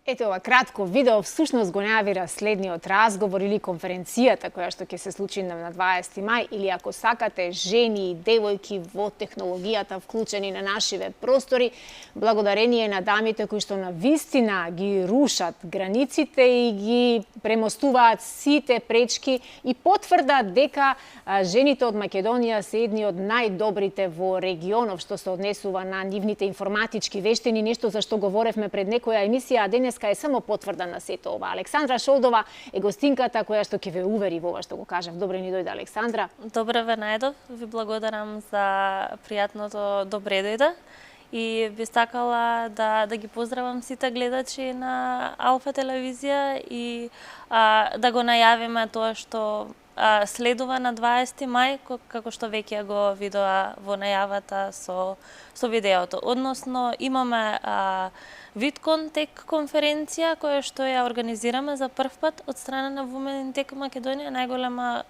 Ете ова кратко видео всушност го најавира следниот разговор или конференцијата која што ќе се случи на 20 мај или ако сакате жени и девојки во технологијата вклучени на нашиве простори, благодарение на дамите кои што на вистина ги рушат границите и ги премостуваат сите пречки и потврдат дека жените од Македонија се едни од најдобрите во регионов што се однесува на нивните информатички вештини, нешто за што говоревме пред некоја емисија, а денеска е само потврда на сето ова. Александра Шолдова е гостинката која што ќе ве увери во ова што го кажав. Добре ни дојде, Александра. Добре ве најдов. Ви благодарам за пријатното добре дојде. И би сакала да ги поздравам сите гледачи на Алфа телевизија и да го најавиме тоа што следува на 20 мај, како што веќе го видоа во најавата со видеото. Односно, имаме Vidcon Tech конференција која што ја организираме за прв пат од страна на Women in Tech Македонија, најголема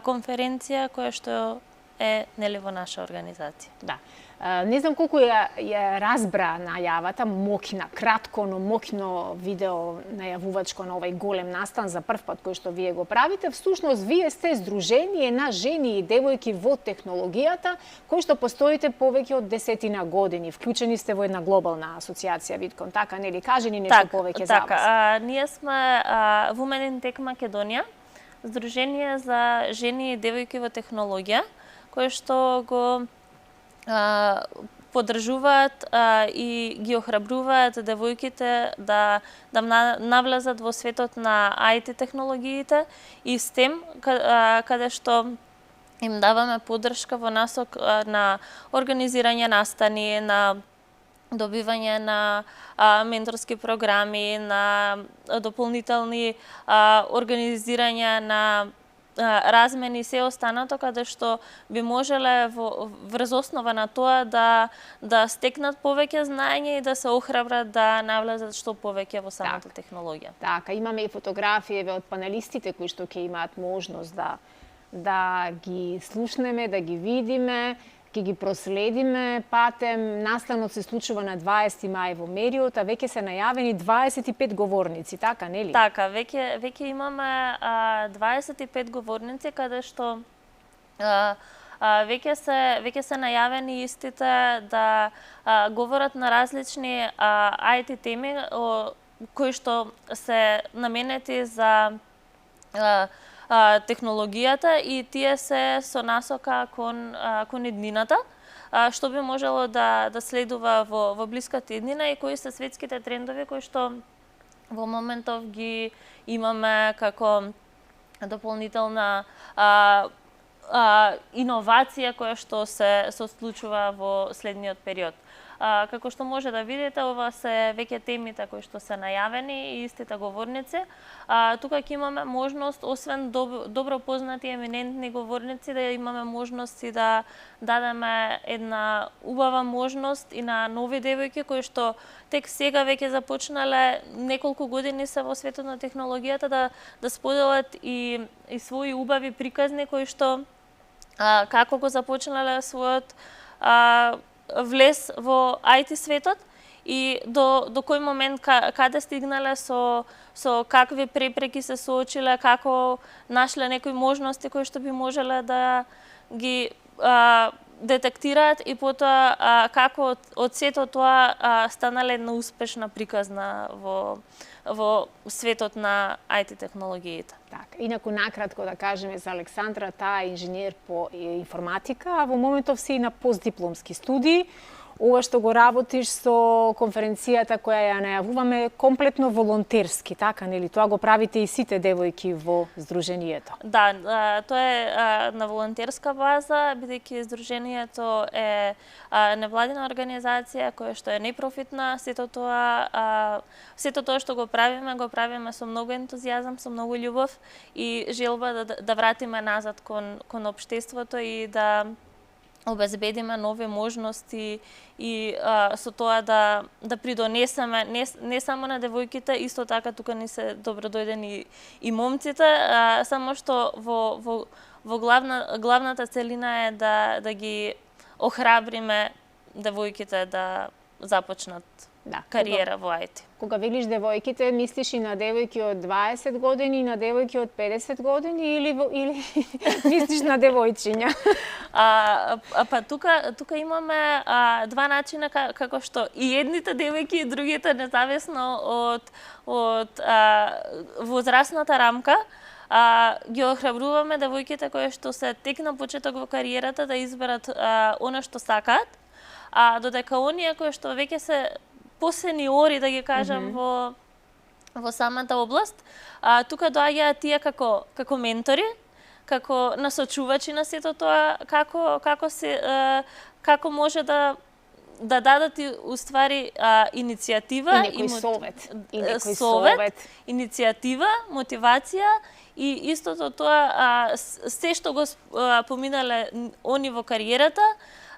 конференција која што е нели во наша организација. Да. Не знам колку ја разбра најавата, мокна, кратко, но мокно видео најавувачко на овај голем настан за прв пат кој што вие го правите. Всушност, вие сте здружение на жени и девојки во технологијата, кој што постоите повеќе од 10 години. Вклучени сте во една глобална асоциација Vidcon, така нели? Кажи ни нешто повеќе за вас. Ние сме Women in Tech Македонија, здружение за жени и девојки во технологија, кој што го поддржуваат и ги охрабруваат девојките да навлезат во светот на IT технологиите и STEM, каде што им даваме поддршка во насок на организирање настани, на добивање на менторски програми, на дополнителни организирање на размени и се останато, каде што би можеле врз основа на тоа да стекнат повеќе знаење и да се охрабрат да навлезат што повеќе во самата технологија. Така, имаме и фотографии од панелистите кои што ќе имаат можност да ги слушнеме, да ги видиме, ќе ги проследиме патем. Настанот се случува на 20 мај во Мериот, а веќе се најавени 25 говорници, така нели? Така, веќе имаме 25 говорници каде што веќе се најавени истите да говорат на различни IT теми кои што се наменети за технологијата и тие се со насока кон иднината, што би можело да следува во блиската иднина и кои се светските трендови кои што во моментов ги имаме како дополнителна иновација која што се случува во следниот период. Како што може да видите, ова се веќе темите кои што се најавени и истите говорници. Тука ќе имаме можност, освен добро познати еминентни говорници, да имаме можност и да дадеме една убава можност и на нови девојки кои што тек сега веќе започнале, неколку години се во светот на технологијата, да споделат и своји убави приказни кои што како го започнале својот влез во IT светот и до кој момент каде стигнале со какви препреки се соочиле, како нашле некои можности кои што би можеле да ги детектираат и потоа како од сето тоа станале една успешна приказна во светот на IT технологиите. Така, инаку накратко да кажеме за Александра, таа е инженер по информатика, а во моментов си и на постдипломски студии. Ова што го работиш со конференцијата која ја најавуваме комплетно волонтерски, така нели? Тоа го правите и сите девојки во здруженијето. Да, тоа е на волонтерска база, бидејќи здруженијето е невладина организација која што е непрофитна. Сето тоа што го правиме со многу ентузијазам, со многу љубов и желба да вратиме назад кон општеството и да обезбедиме нови можности и со тоа да придонесеме не само на девојките, исто така тука ни се добродојдени и момците, само што во главната целина е да ги охрабриме девојките да започнат Да. кариера во IT. Кога велиш девојките, мислиш и на девојки од 20 години и на девојки од 50 години или мислиш на девојчиња? Па тука имаме два начина како што и едните девојки и другите, независно од возрастната рамка, ги охрабруваме девојките кои што се тек на почеток во кариерата да изберат она што сакаат, додека оние кои што веќе се посениори, да ги кажам, во самата област, тука доаѓаат тие како ментори, како насочувачи на сето тоа, како може да дадат уствари иницијатива и некој совет, иницијатива, мотивација и истото тоа се што го поминале они во кариерата,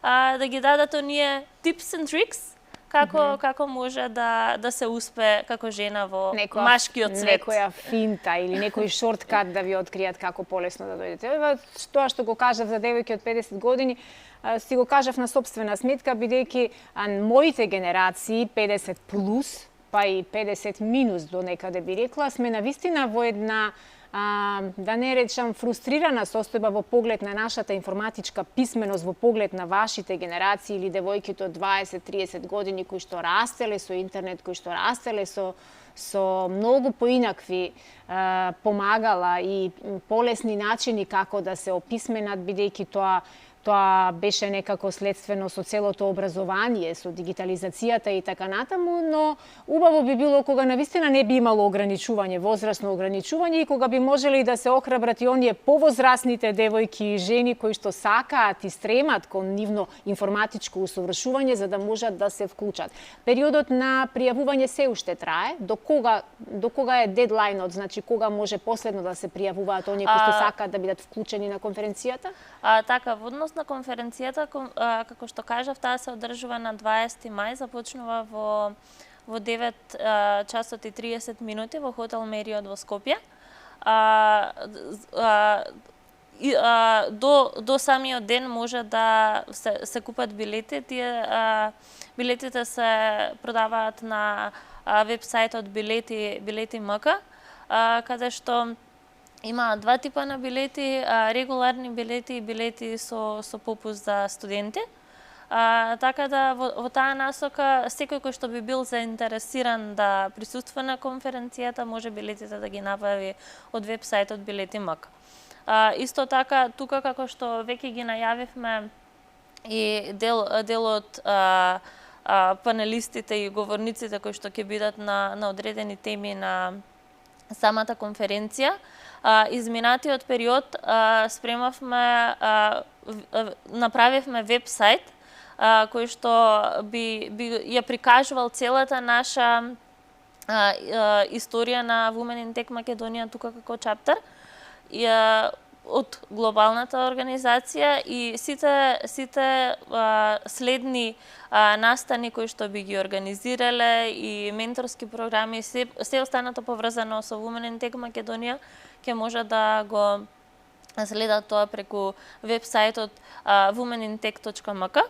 да ги дадат оние tips and tricks како може да се успе како жена во машкиот свет. Некоја финта или некој шорткат да ви откријат како полесно да дојдете. Тоа што го кажав за девојки од 50 години, си го кажав на собствена сметка, бидејќи моите генерации, 50 плюс, па и 50 минус до некаде би рекла, сме навистина во една да не речам фрустрирана состојба во поглед на нашата информатичка писменост, во поглед на вашите генерации или девојките од 20-30 години кои што растеле со интернет, кои што растеле со многу поинакви помагала и полесни начини како да се описменат, бидејќи тоа беше некако следствено со целото образование, со дигитализацијата и така натаму, но убаво би било кога навистина не би имало ограничување, возрастно ограничување и кога би можеле да се охрабрат и оние повозрастните девојки и жени кои што сакаат и стремат кон нивно информатичко усовршување за да можат да се вклучат. Периодот на пријавување се уште трае. До кога е дедлајнот, значи кога може последно да се пријавуваат оние кои што сакаат да бидат вклучени на конференцијата? Така, во однос на конференцијата, како што кажав, таа се одржува на 20 мај, започнува во 9 часот и 30 минути во хотел Мериот во Скопје. До самиот ден може да се купат билети. Тие билетите се продаваат на вебсајтот билети.мк, каде што има два типа на билети, регуларни билети и билети со попуст за студенти. Така да во таа насока секој кој што би бил заинтересиран да присуства на конференцијата може билетите да ги набави од вебсајтот билети.мк. Исто така тука како што веќе ги најавивме и дел од панелистите и говорниците кои што ќе бидат на одредени теми на самата конференција. Изминатиот период направивме вебсајт кој што би ја прикажувал целата наша историја на Women in Tech Македонија тука како чаптер од глобалната организација и сите следни настани кои што би ги организирале и менторски програми, се останато поврзано со Women in Tech Македонија, ќе може да го следат тоа преку вебсајтот womenintech.mk.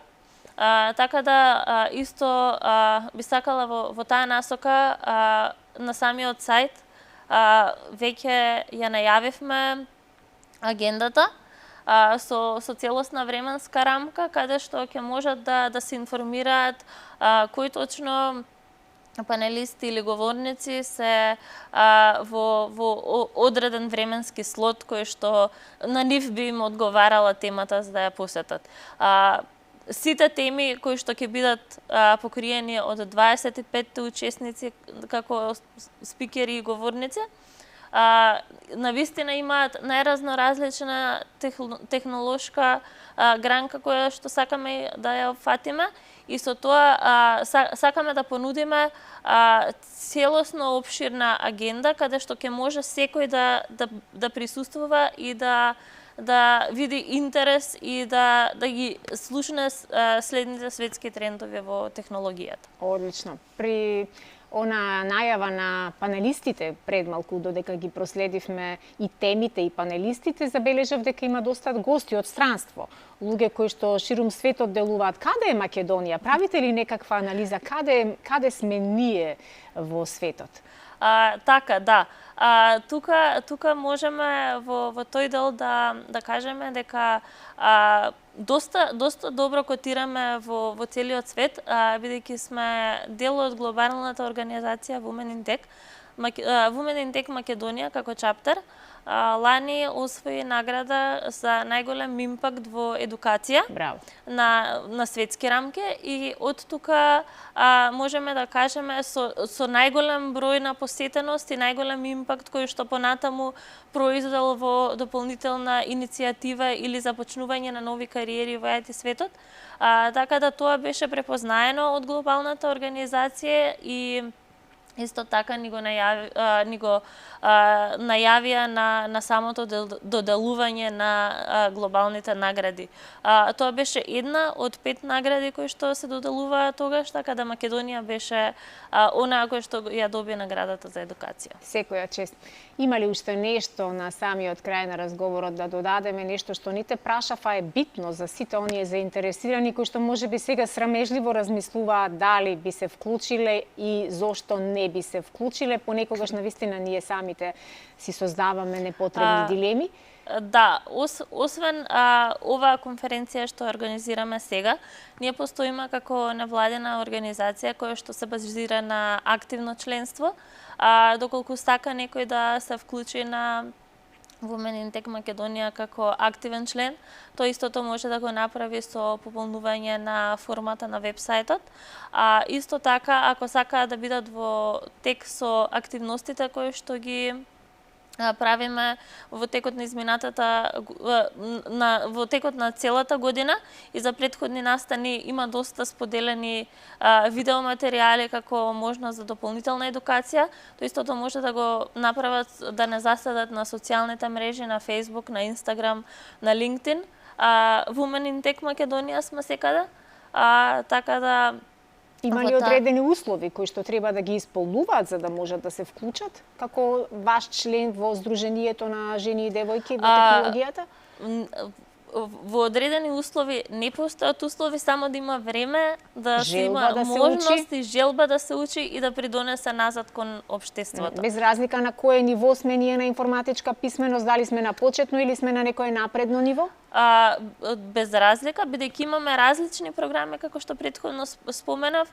Така да исто би сакала во таа насока на самиот сајт веќе ја најавивме агендата со целосна временска рамка каде што ќе можат да се информираат кои точно панелисти или говорници се во одреден временски слот кој што на нив би им одговарала темата за да ја посетат. Сите теми кои што ќе бидат покриени од 25 учесници како спикери и говорници, навистина имаат најразноразлична технолошка гранка која што сакаме да ја фатиме и со тоа сакаме да понудиме целосно опширна агенда каде што ќе може секој да присуствува и да види интерес и да ги слушне следните светски трендови во технологијата. Одлично. При она најава на панелистите пред малку, додека ги проследивме и темите и панелистите, забележав дека има доста гости од странство. Луѓе кои што ширум светот делуваат. Каде е Македонија? Правите ли некаква анализа? Каде сме ние во светот? Така, да. Тука можеме во тој дел да кажеме дека доста добро котираме во целиот свет, бидејќи сме дел од глобалната организација Women in Tech. Women in Tech Македонија како чаптер лани освои награда за најголем импакт во едукација. Браво. На светски рамки и од тука можеме да кажеме со најголем број на посетеност и најголем импакт кој што понатаму произвел во дополнителна иницијатива или започнување на нови кариери во IT светот. Така да тоа беше препознаено од глобалната организација и исто така ни го најавија на самото доделување на глобалните награди. Тоа беше една од 5 награди кои што се доделуваа тогаш, така да Македонија беше онаа која што ја доби наградата за едукација. Секоја чест. Има ли уште нешто на самиот крај на разговорот да додадеме, нешто што ни те прашав, а е битно за сите оние заинтересирани кои што можеби сега срамежливо размислуваат дали би се вклучиле и зошто не би се вклучиле? Понекогаш навистина ние самите си создаваме непотребни дилеми. Да, освен оваа конференција што организираме сега, ние постоиме како невладена организација која што се базира на активно членство. Доколку сака некој да се вклучи на Women in Tech Македонија како активен член, тој истото може да го направи со пополнување на формата на вебсајтот. Исто така, ако сакаат да бидат во тек со активностите кои што ги правиме во текот на во текот на целата година и за претходни настани има доста споделени видеоматеријали како можност за дополнителна едукација. Тоа истото може да го направат, да не заседат на социјалните мрежи, на Facebook, на Instagram, на LinkedIn. Women in Tech Македонија сме секаде, така да има ли одредени услови кои што треба да ги исполнуваат за да можат да се вклучат како ваш член во Сдруженијето на жени и девојки во технологијата? Во одредени услови не постојат услови, само да има време, да се има можност и желба да се учи и да придонесе назад кон општеството. Без разлика на кое ниво сме ние на информатичка писменост, дали сме на почетно или сме на некое напредно ниво? Без разлика, бидејќи имаме различни програми, како што претходно споменав,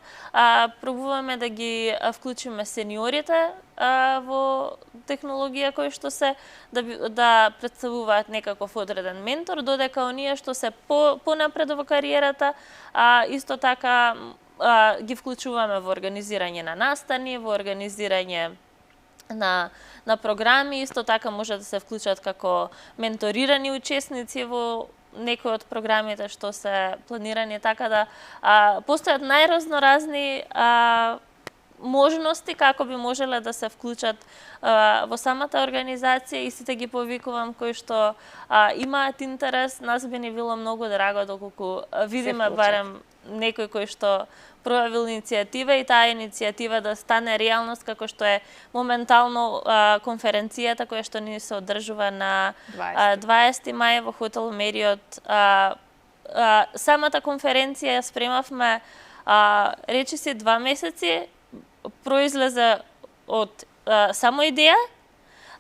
пробуваме да ги вклучиме сениорите во технологија кои што се да представуваат некаков одреден ментор, додека оние што се понапред во кариерата, исто така ги вклучуваме во организирање на настани, во организирање на програми, исто така може да се вклучат како менторирани учесници во некои од програмите што се планирани, така да постојат најразноразни можности како би можеле да се вклучат во самата организација и сите ги повикувам кои што имаат интерес. Нас би ни било многу драго доколку видиме барем некој кој што проявил иницијатива и таа иницијатива да стане реалност, како што е моментално конференцијата која што ни се одржува на 20 мај во хотел Мериот. Самата конференција ја спремавме речиси 2 месеци, произлезе од само идеја.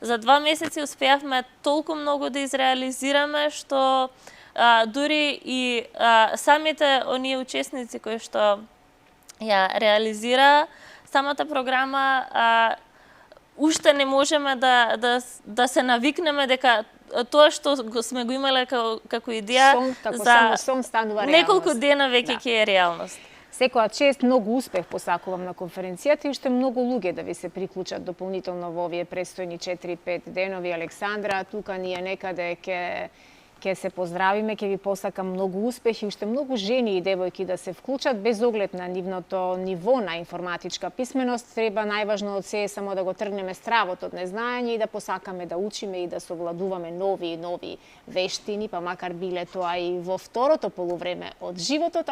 За 2 месеци успеавме толку многу да изреализираме што дури и самите оние учесници кои што ја реализира самата програма, уште не можеме да се навикнеме дека тоа што сме го имале како идеја за неколку дена веќе ќе е реалност. Секоја чест, многу успех посакувам на конференцијата и уште многу луѓе да ви се приклучат дополнително во овие престојни 4-5 денови. Александра, тука ние некаде ќе се поздравиме, ќе ви посакам многу успех и уште многу жени и девојки да се вклучат без оглед на нивното ниво на информатичка писменост. Треба најважно од се само да го тргнеме стравот од незнаење и да посакаме да учиме и да совладуваме нови и нови вештини, па макар биле тоа и во второто полувреме од животот.